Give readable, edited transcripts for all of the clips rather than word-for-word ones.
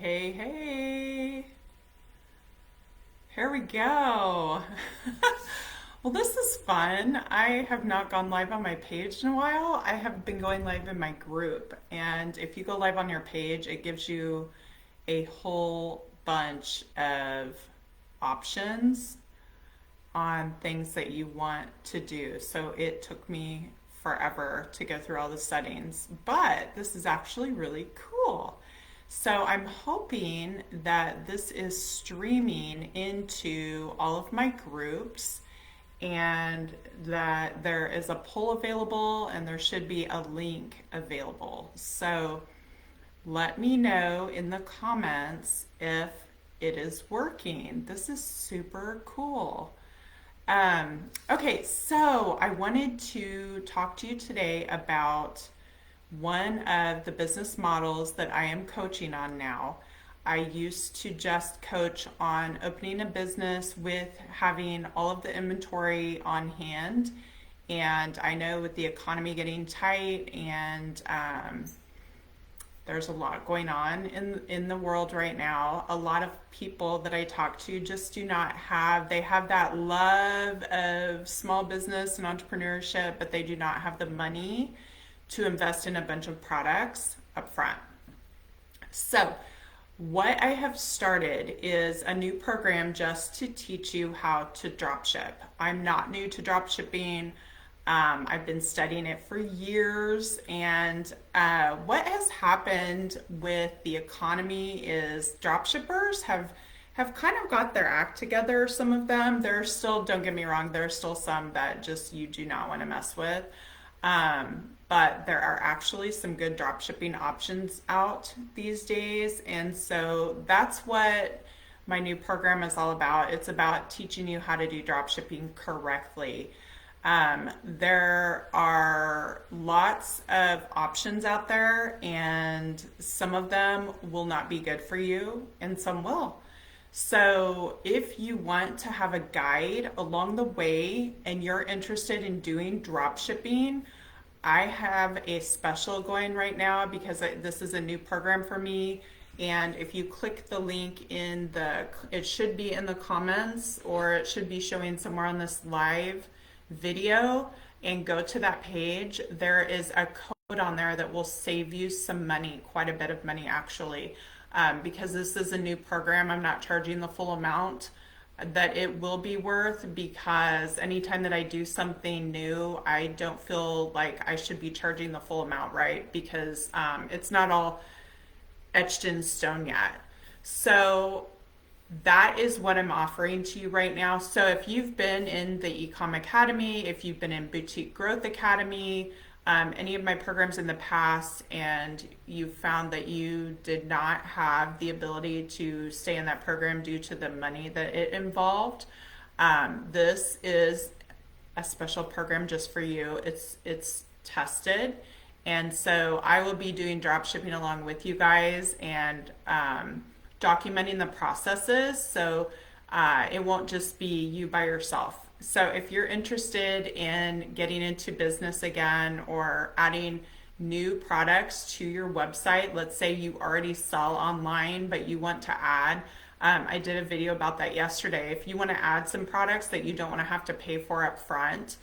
Hey, hey, here we go. Well, this is fun. I have not gone live on my page in a while. I have been going live in my group. And if you go live on your page, it gives you a whole bunch of options on things that you want to do. So it took me forever to go through all the settings, but this is actually really cool. So I'm hoping that this is streaming into all of my groups and that there is a poll available and there should be a link available. So let me know in the comments if it is working. This is super cool. Okay, so I wanted to talk to you today about one of the business models that I am coaching on now. I used to just coach on opening a business with having all of the inventory on hand. And I know with the economy getting tight and there's a lot going on in the world right now. A lot of people that I talk to just do not have, they have that love of small business and entrepreneurship, but they do not have the money to invest in a bunch of products up front. So, what I have started is a new program just to teach you how to drop ship. I'm not new to drop shipping. I've been studying it for years, and what has happened with the economy is drop shippers have kind of got their act together. Some of them, there's still, don't get me wrong, there's still some that just you do not want to mess with. But there are actually some good drop shipping options out these days, and so that's what my new program is all about. It's about teaching you how to do drop shipping correctly. There are lots of options out there, and some of them will not be good for you, and some will. So, if you want to have a guide along the way and you're interested in doing drop shipping, I have a special going right now because this is a new program for me. And if you click the link it should be in the comments or it should be showing somewhere on this live video and go to that page, there is a code on there that will save you some money, quite a bit of money actually. Because this is a new program, I'm not charging the full amount that it will be worth because anytime that I do something new, I don't feel like I should be charging the full amount, right? Because it's not all etched in stone yet. So that is what I'm offering to you right now. So if you've been in the Ecom Academy, if you've been in Boutique Growth Academy, any of my programs in the past, and you found that you did not have the ability to stay in that program due to the money that it involved, this is a special program just for you. It's tested, and so I will be doing drop shipping along with you guys and documenting the processes. So it won't just be you by yourself. So if you're interested in getting into business again or adding new products to your website, let's say you already sell online, but you want to add, I did a video about that yesterday. If you want to add some products that you don't want to have to pay for up front,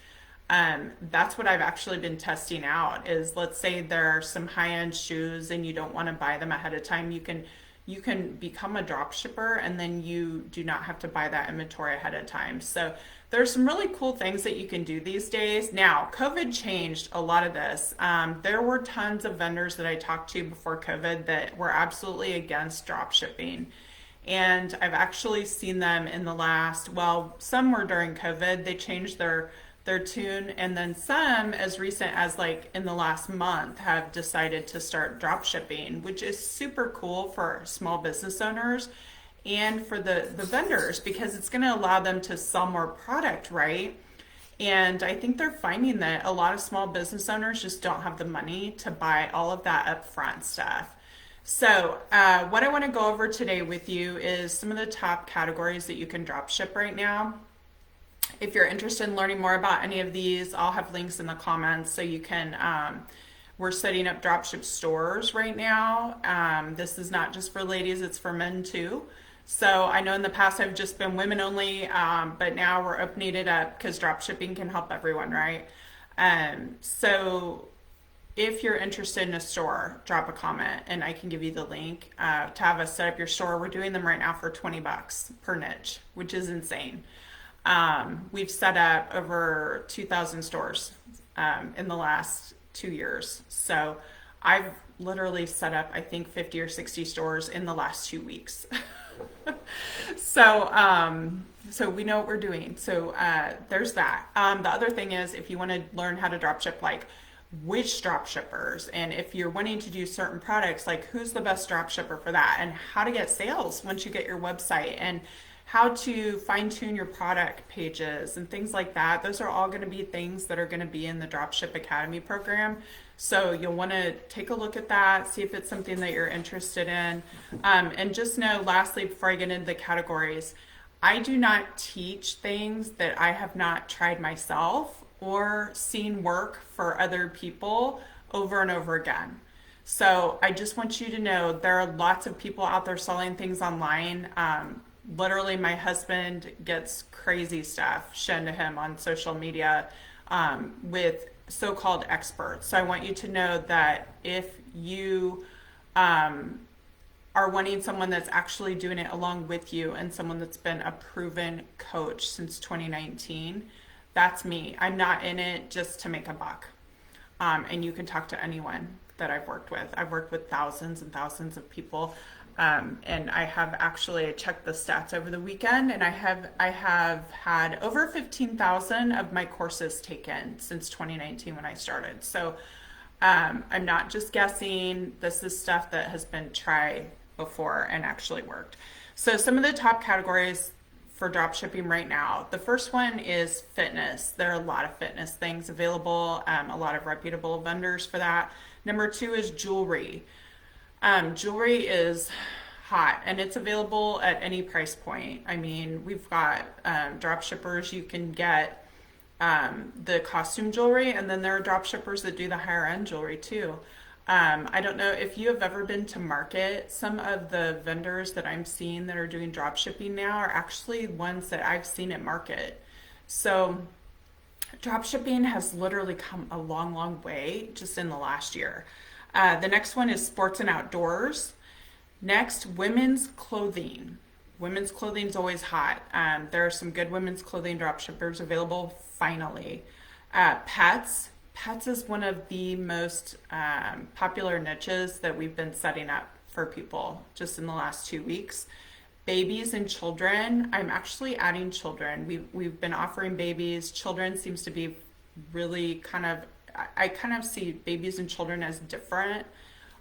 that's what I've actually been testing out is let's say there are some high-end shoes and you don't want to buy them ahead of time. You can become a drop shipper and then you do not have to buy that inventory ahead of time. So there's some really cool things that you can do these days. Now, COVID changed a lot of this. There were tons of vendors that I talked to before COVID that were absolutely against drop shipping. And I've actually seen them in the last, well, some were during COVID. They changed their tune, and then some as recent as like in the last month have decided to start drop shipping, which is super cool for small business owners and for the vendors because it's going to allow them to sell more product, right? And I think they're finding that a lot of small business owners just don't have the money to buy all of that upfront stuff. So, what I want to go over today with you is some of the top categories that you can drop ship right now. If you're interested in learning more about any of these, I'll have links in the comments so you can We're setting up dropship stores right now. This is not just for ladies, it's for men too. So I know in the past I've just been women only, but now we're opening it up because dropshipping can help everyone, right? So if you're interested in a store, drop a comment and I can give you the link to have us set up your store. We're doing them right now for $20 per niche, which is insane. We've set up over 2,000 stores in the last 2 years. So I've literally set up, I think, 50 or 60 stores in the last 2 weeks. So we know what we're doing. So there's that. The other thing is if you want to learn how to drop ship, like which drop shippers, and if you're wanting to do certain products, like who's the best drop shipper for that, and how to get sales once you get your website, and how to fine tune your product pages and things like that. Those are all going to be things that are going to be in the Dropship Academy program. So you'll want to take a look at that, see if it's something that you're interested in. And just know, lastly, before I get into the categories, I do not teach things that I have not tried myself or seen work for other people over and over again. So I just want you to know there are lots of people out there selling things online. Literally, my husband gets crazy stuff shown to him on social media with so-called experts. So I want you to know that if you are wanting someone that's actually doing it along with you and someone that's been a proven coach since 2019, that's me. I'm not in it just to make a buck. And you can talk to anyone that I've worked with. I've worked with thousands and thousands of people. And I have actually checked the stats over the weekend, and I have had over 15,000 of my courses taken since 2019 when I started. So I'm not just guessing. This is stuff that has been tried before and actually worked. So some of the top categories for drop shipping right now. The first one is fitness. There are a lot of fitness things available, a lot of reputable vendors for that. Number two is jewelry. Jewelry is hot and it's available at any price point. I mean, we've got drop shippers. You can get the costume jewelry, and then there are drop shippers that do the higher end jewelry too. I don't know if you have ever been to market. Some of the vendors that I'm seeing that are doing drop shipping now are actually ones that I've seen at market. So drop shipping has literally come a long, long way just in the last year. The next one is sports and outdoors. Next, women's clothing. Women's clothing is always hot. There are some good women's clothing drop shippers available finally. Pets. Pets is one of the most popular niches that we've been setting up for people just in the last 2 weeks. Babies and children. I'm actually adding children. We've been offering babies. Children seems to be really I kind of see babies and children as different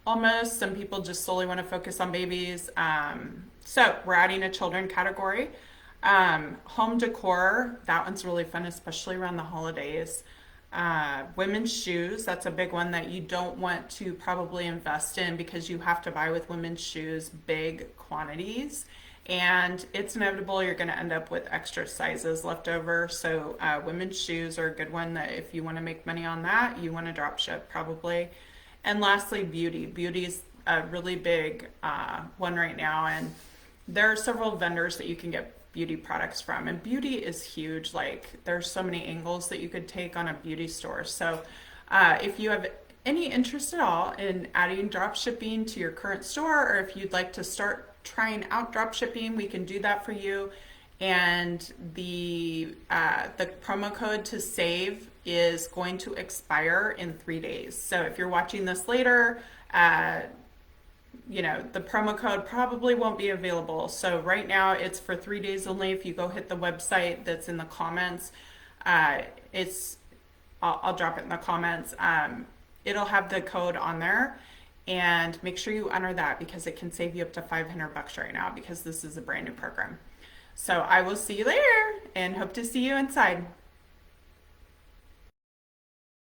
almost. Some people just solely want to focus on babies. So we're adding a children category. Home decor, that one's really fun, especially around the holidays. Women's shoes, that's a big one that you don't want to probably invest in because you have to buy with women's shoes big quantities. And it's inevitable you're going to end up with extra sizes left over. So women's shoes are a good one that if you want to make money on that, you want to drop ship probably. And lastly, beauty. Beauty is a really big one right now. And there are several vendors that you can get beauty products from. And beauty is huge. Like there's so many angles that you could take on a beauty store. So if you have any interest at all in adding drop shipping to your current store, or if you'd like to start trying out drop shipping, we can do that for you. And the promo code to save is going to expire in 3 days. So if you're watching this later, the promo code probably won't be available. So right now it's for 3 days only. If you go hit the website that's in the comments, I'll drop it in the comments. It'll have the code on there. And make sure you enter that because it can save you up to $500 right now because this is a brand new program. So I will see you later and hope to see you inside.